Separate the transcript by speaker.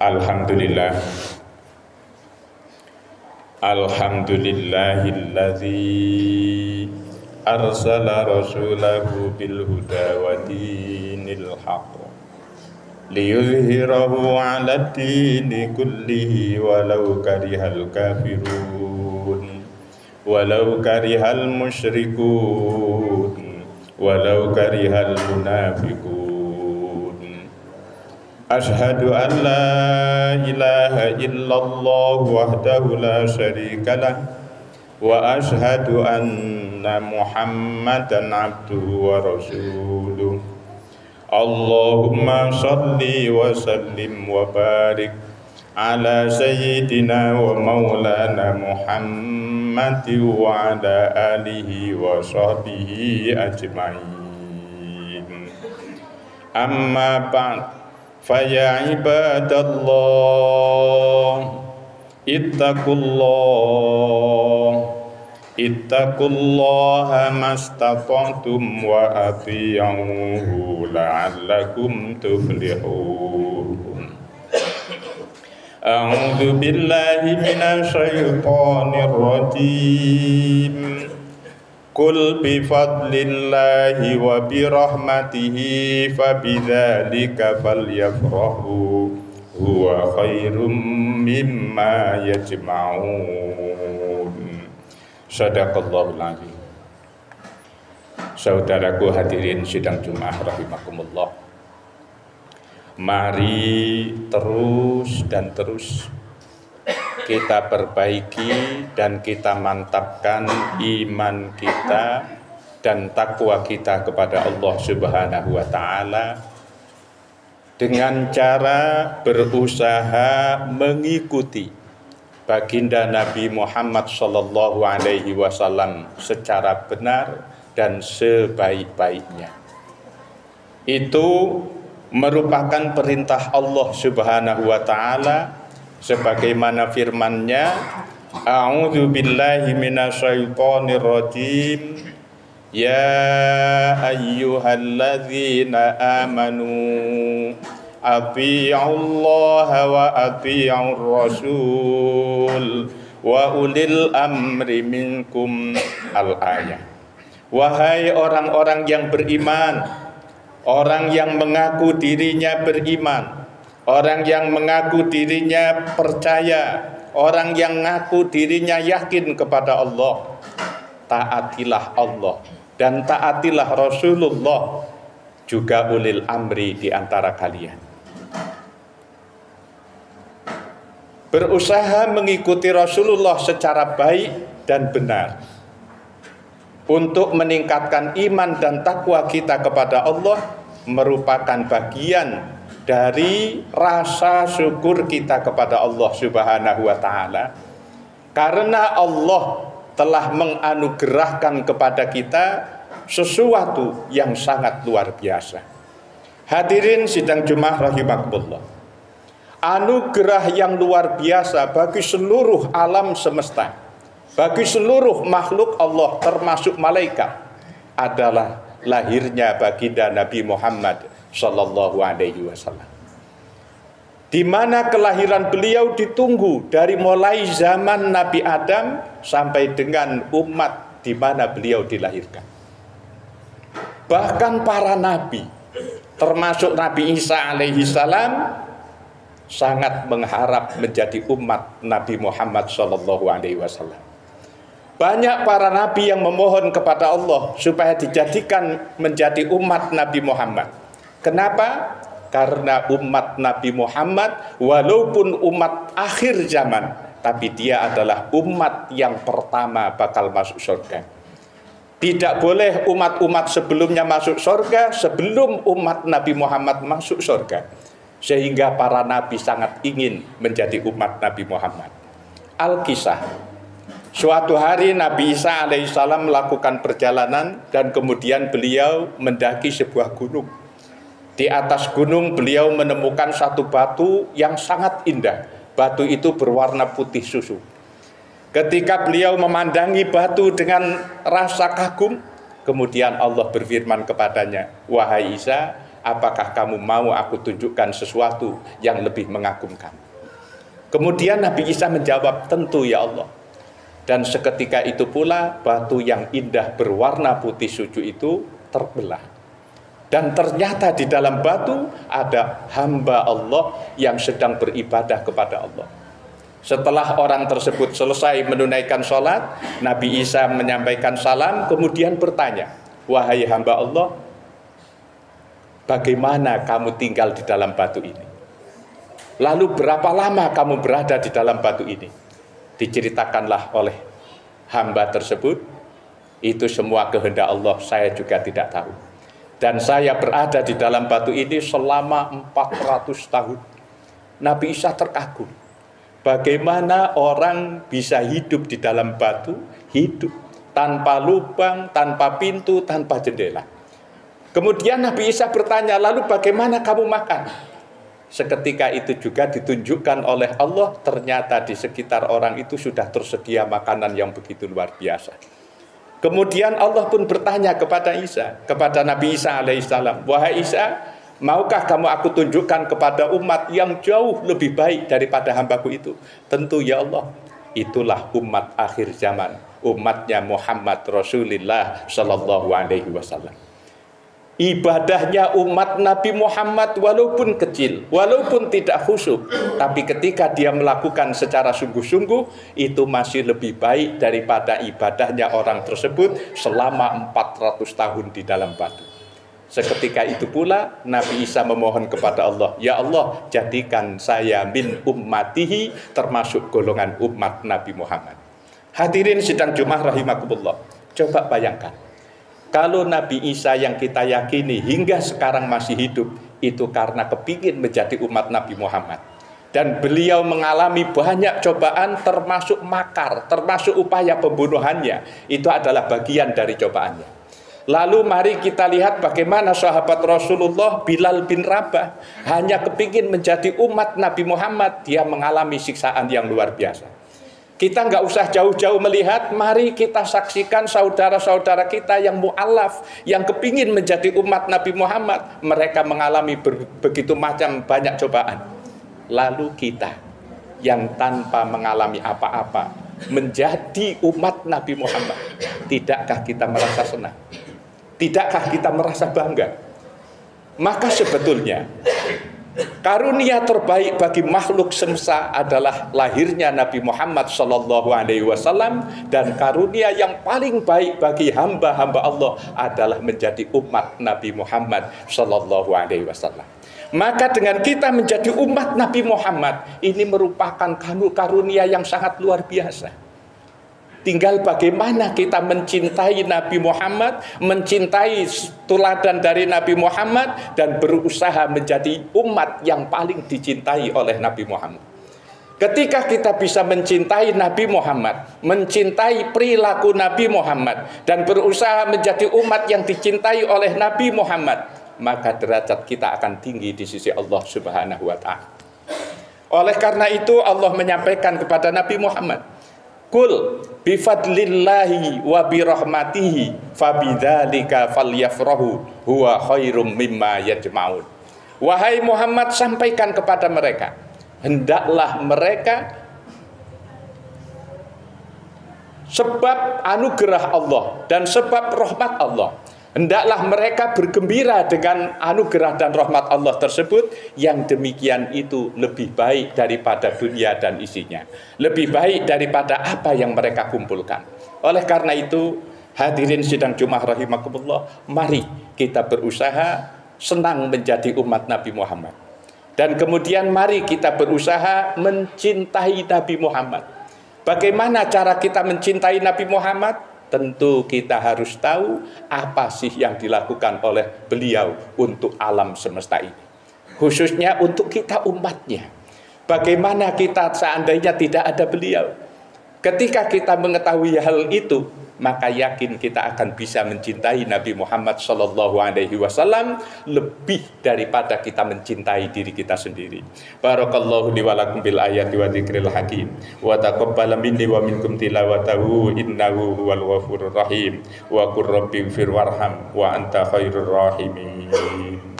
Speaker 1: Alhamdulillah. Alhamdulillahilladzi arsala rasulahu bil huda wa dinil haqq liyuzhirahu 'ala dini kullihi walau karihal kafirun walau karihal musyrikun walau karihal munafiqun. Ashhadu an la ilaha illallah wahdahu la syarika lah wa ashhadu anna Muhammadan abduhu wa rasuluh. Allahumma salli wa sallim wa barik ala sayyidina wa maulana Muhammad wa ala alihi wa sahbihi ajma'in. Amma ba'd. Faya ibadallah ittaqullaha mastata'tum wa ati'uhu la'allakum tuflihun. A'udzu billahi minasy syaithanir rajim. Qul bi fadlillahi wa bi rahmatihi fabidzalika falyafrahu huwa khairum mimma yajma'un. Shadaqallahul azim. Saudaraku hadirin sidang Jumat rahimakumullah. Mari terus dan terus kita perbaiki dan kita mantapkan iman kita dan takwa kita kepada Allah Subhanahu wa taala dengan cara berusaha mengikuti baginda Nabi Muhammad sallallahu alaihi wasallam secara benar dan sebaik-baiknya. Itu merupakan perintah Allah Subhanahu wa taala sebagaimana firman-Nya, a'udzu billahi minasyaitonir rajim, ya ayyuhalladzina amanu athi'ullaha wa athi'ur rasul wa ulil amri minkum al-ayah. Wahai orang-orang yang beriman, orang yang mengaku dirinya beriman, orang yang mengaku dirinya percaya, orang yang mengaku dirinya yakin kepada Allah, taatilah Allah dan taatilah Rasulullah, juga ulil amri di antara kalian. Berusaha mengikuti Rasulullah secara baik dan benar untuk meningkatkan iman dan takwa kita kepada Allah merupakan bagian dari rasa syukur kita kepada Allah Subhanahu wa taala, karena Allah telah menganugerahkan kepada kita sesuatu yang sangat luar biasa. Hadirin sidang Jumat rahimakumullah. Anugerah yang luar biasa bagi seluruh alam semesta, bagi seluruh makhluk Allah termasuk malaikat adalah lahirnya baginda Nabi Muhammad sallallahu alaihi wasallam, di mana kelahiran beliau ditunggu dari mulai zaman Nabi Adam sampai dengan umat di mana beliau dilahirkan. Bahkan para nabi, termasuk Nabi Isa alaihi salam, sangat mengharap menjadi umat Nabi Muhammad sallallahu alaihi wasallam. Banyak para nabi yang memohon kepada Allah supaya dijadikan menjadi umat Nabi Muhammad. Kenapa? Karena umat Nabi Muhammad walaupun umat akhir zaman, tapi dia adalah umat yang pertama bakal masuk surga. Tidak boleh umat-umat sebelumnya masuk surga sebelum umat Nabi Muhammad masuk surga. Sehingga para nabi sangat ingin menjadi umat Nabi Muhammad. Al-Kisah. Suatu hari Nabi Isa alaihissalam melakukan perjalanan dan kemudian beliau mendaki sebuah gunung. Di atas gunung beliau menemukan satu batu yang sangat indah. Batu itu berwarna putih susu. Ketika beliau memandangi batu dengan rasa kagum, kemudian Allah berfirman kepadanya, "Wahai Isa, apakah kamu mau aku tunjukkan sesuatu yang lebih mengagumkan? Kemudian Nabi Isa menjawab, tentu ya Allah. Dan seketika itu pula batu yang indah berwarna putih suci itu terbelah. Dan ternyata di dalam batu ada hamba Allah yang sedang beribadah kepada Allah. Setelah orang tersebut selesai menunaikan sholat, Nabi Isa menyampaikan salam, kemudian bertanya, wahai hamba Allah, bagaimana kamu tinggal di dalam batu ini? Lalu berapa lama kamu berada di dalam batu ini? Diceritakanlah oleh hamba tersebut, itu semua kehendak Allah, saya juga tidak tahu. Dan saya berada di dalam batu ini selama 400 tahun. Nabi Isa terkagum. Bagaimana orang bisa hidup di dalam batu, hidup tanpa lubang, tanpa pintu, tanpa jendela. Kemudian Nabi Isa bertanya, lalu bagaimana kamu makan? Seketika itu juga ditunjukkan oleh Allah, ternyata di sekitar orang itu sudah tersedia makanan yang begitu luar biasa. Kemudian Allah pun bertanya kepada Nabi Isa alaihissalam, wahai Isa, maukah kamu aku tunjukkan kepada umat yang jauh lebih baik daripada hambaku itu? Tentu ya Allah, itulah umat akhir zaman, umatnya Muhammad Rasulullah Sallallahu Alaihi Wasallam. Ibadahnya umat Nabi Muhammad walaupun kecil, walaupun tidak khusyuk, tapi ketika dia melakukan secara sungguh-sungguh, itu masih lebih baik daripada ibadahnya orang tersebut selama 400 tahun di dalam batu. Seketika itu pula Nabi Isa memohon kepada Allah, ya Allah, jadikan saya min ummatihi, termasuk golongan umat Nabi Muhammad. Hadirin sidang Jumat rahimakumullah, coba bayangkan, kalau Nabi Isa yang kita yakini hingga sekarang masih hidup, itu karena kepingin menjadi umat Nabi Muhammad. Dan beliau mengalami banyak cobaan, termasuk makar, termasuk upaya pembunuhannya. Itu adalah bagian dari cobaannya. Lalu mari kita lihat bagaimana sahabat Rasulullah Bilal bin Rabah hanya kepingin menjadi umat Nabi Muhammad, dia mengalami siksaan yang luar biasa. Kita nggak usah jauh-jauh melihat, mari kita saksikan saudara-saudara kita yang mu'alaf, yang kepingin menjadi umat Nabi Muhammad, mereka mengalami begitu macam banyak cobaan. Lalu kita yang tanpa mengalami apa-apa menjadi umat Nabi Muhammad, tidakkah kita merasa senang? Tidakkah kita merasa bangga? Maka sebetulnya karunia terbaik bagi makhluk semesta adalah lahirnya Nabi Muhammad Sallallahu Alaihi Wasallam, dan karunia yang paling baik bagi hamba-hamba Allah adalah menjadi umat Nabi Muhammad Sallallahu Alaihi Wasallam. Maka dengan kita menjadi umat Nabi Muhammad, ini merupakan karunia yang sangat luar biasa. Tinggal bagaimana kita mencintai Nabi Muhammad, mencintai teladan dari Nabi Muhammad, dan berusaha menjadi umat yang paling dicintai oleh Nabi Muhammad. Ketika kita bisa mencintai Nabi Muhammad, mencintai perilaku Nabi Muhammad, dan berusaha menjadi umat yang dicintai oleh Nabi Muhammad, maka derajat kita akan tinggi di sisi Allah Subhanahu wa Ta'ala. Oleh karena itu Allah menyampaikan kepada Nabi Muhammad, Kul bifadlillahi wa birahmatihi fabidzalika falyafrahu huwa khairum mimma yajma'un. Wahai Muhammad, sampaikan kepada mereka, hendaklah mereka sebab anugerah Allah dan sebab rahmat Allah, hendaklah mereka bergembira dengan anugerah dan rahmat Allah tersebut, yang demikian itu lebih baik daripada dunia dan isinya, lebih baik daripada apa yang mereka kumpulkan. Oleh karena itu, hadirin sidang Jumat rahimakumullah, mari kita berusaha senang menjadi umat Nabi Muhammad. Dan kemudian mari kita berusaha mencintai Nabi Muhammad. Bagaimana cara kita mencintai Nabi Muhammad? Tentu kita harus tahu apa sih yang dilakukan oleh beliau untuk alam semesta ini, khususnya untuk kita umatnya. Bagaimana kita seandainya tidak ada beliau? Ketika kita mengetahui hal itu, maka yakin kita akan bisa mencintai Nabi Muhammad Sallallahu Alaihi Wasallam lebih daripada kita mencintai diri kita sendiri. Barakallahu li wa lakum bil ayati wa dzikril hakim wa taqabbal minni wa minkum tilawatahu innahu huwal ghafurur rahim wa qur rabbi ighfir warham wa anta khairur rahimin.